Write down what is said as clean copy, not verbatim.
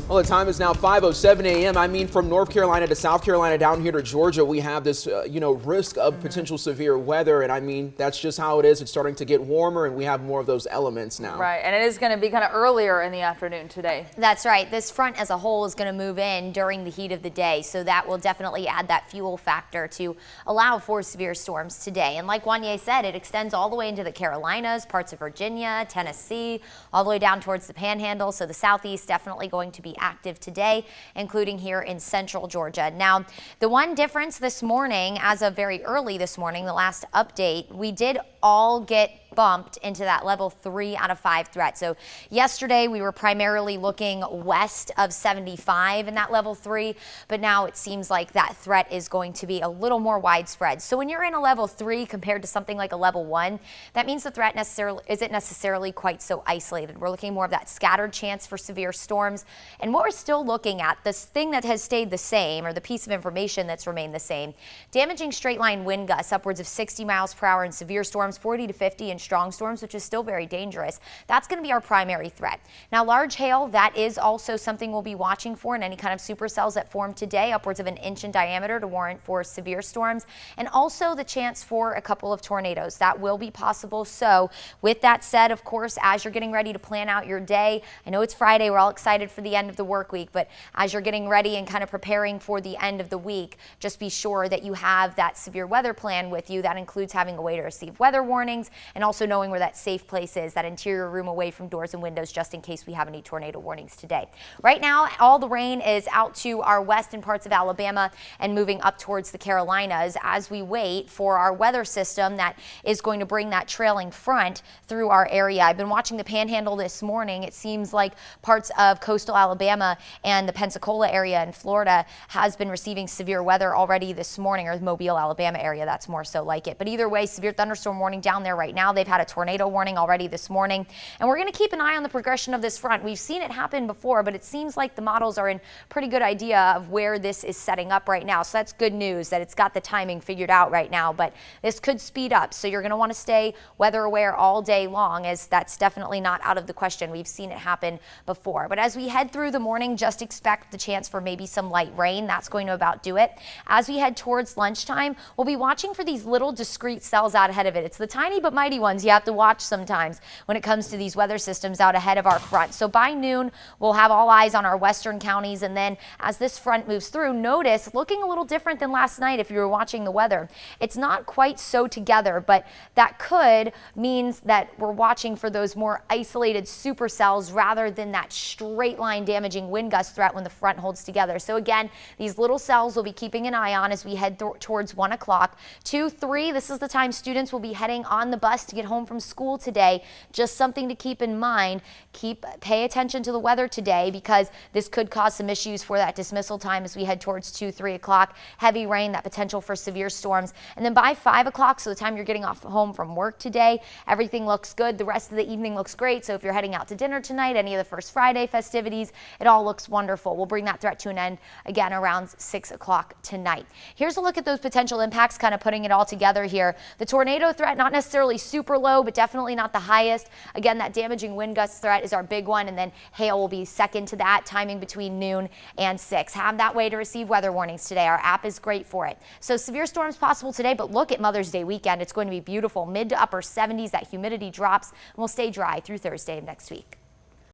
Well, the time is now 5:07 a.m. I mean, from North Carolina to South Carolina down here to Georgia, we have this, risk of potential severe weather. And I mean, that's just how it is. It's starting to get warmer and we have more of those elements now. Right. And it is going to be kind of earlier in the afternoon today. That's right. This front as a whole is going to move in during the heat of the day. So that will definitely add that fuel factor to allow for severe storms today. And like Wanye said, it extends all the way into the Carolinas, parts of Virginia, Tennessee, all the way down towards the Panhandle. So the southeast definitely going to be active today, including here in central Georgia. Now, the one difference this morning, as of very early this morning, the last update, we did all get bumped into that level 3 out of 5 threat. So yesterday we were primarily looking west of 75 in that level 3, but now it seems like that threat is going to be a little more widespread. So when you're in a level 3 compared to something like a level 1, that means the threat isn't necessarily quite so isolated. We're looking more of that scattered chance for severe storms. And what we're still looking at, this thing that has stayed the same, or the piece of information that's remained the same, damaging straight line wind gusts upwards of 60 miles per hour in severe storms, 40 to 50 in strong storms, which is still very dangerous. That's going to be our primary threat. Now, large hail, that is also something we'll be watching for in any kind of supercells that form today, upwards of 1 inch in diameter to warrant for severe storms, and also the chance for a couple of tornadoes. That will be possible. So with that said, of course, as you're getting ready to plan out your day, I know it's Friday, we're all excited for the end of the work week, but as you're getting ready and kind of preparing for the end of the week, just be sure that you have that severe weather plan with you. That includes having a way to receive weather warnings and also knowing where that safe place is, that interior room away from doors and windows, just in case we have any tornado warnings today. Right now, all the rain is out to our western parts of Alabama and moving up towards the Carolinas as we wait for our weather system that is going to bring that trailing front through our area. I've been watching the Panhandle this morning. It seems like parts of coastal Alabama and the Pensacola area in Florida has been receiving severe weather already this morning, or the Mobile, Alabama area, that's more so like it. But either way, severe thunderstorm warning down there right now. They've had a tornado warning already this morning, and we're going to keep an eye on the progression of this front. We've seen it happen before, but it seems like the models are in pretty good idea of where this is setting up right now. So that's good news that it's got the timing figured out right now, but this could speed up. So you're going to want to stay weather aware all day long, as that's definitely not out of the question. We've seen it happen before. But as we head through the morning, just expect the chance for maybe some light rain. That's going to about do it. As we head towards lunchtime, we'll be watching for these little discrete cells out ahead of it. It's the tiny but mighty ones you have to watch sometimes when it comes to these weather systems out ahead of our front. So by noon, we'll have all eyes on our western counties. And then as this front moves through, notice looking a little different than last night if you were watching the weather. It's not quite so together, but that could means that we're watching for those more isolated supercells rather than that straight line damaging wind gust threat when the front holds together. So again, these little cells we'll be keeping an eye on as we head towards 1 o'clock. 2, 3, this is the time students will be heading on the bus to get home from school today. Just something to keep in mind. Pay attention to the weather today, because this could cause some issues for that dismissal time as we head towards 2, 3 o'clock. Heavy rain, that potential for severe storms. And then by 5 o'clock, so the time you're getting off home from work today, everything looks good. The rest of the evening looks great. So if you're heading out to dinner tonight, any of the First Friday festivities, it all looks wonderful. We'll bring that threat to an end again around 6 o'clock tonight. Here's a look at those potential impacts, kind of putting it all together here. The tornado threat, not necessarily super low, but definitely not the highest. Again, that damaging wind gust threat is our big one, and then hail will be second to that, timing between noon and 6. Have that way to receive weather warnings today. Our app is great for it. So severe storms possible today, but look at Mother's Day weekend. It's going to be beautiful. Mid to upper 70s. That humidity drops, and will stay dry through Thursday of next week.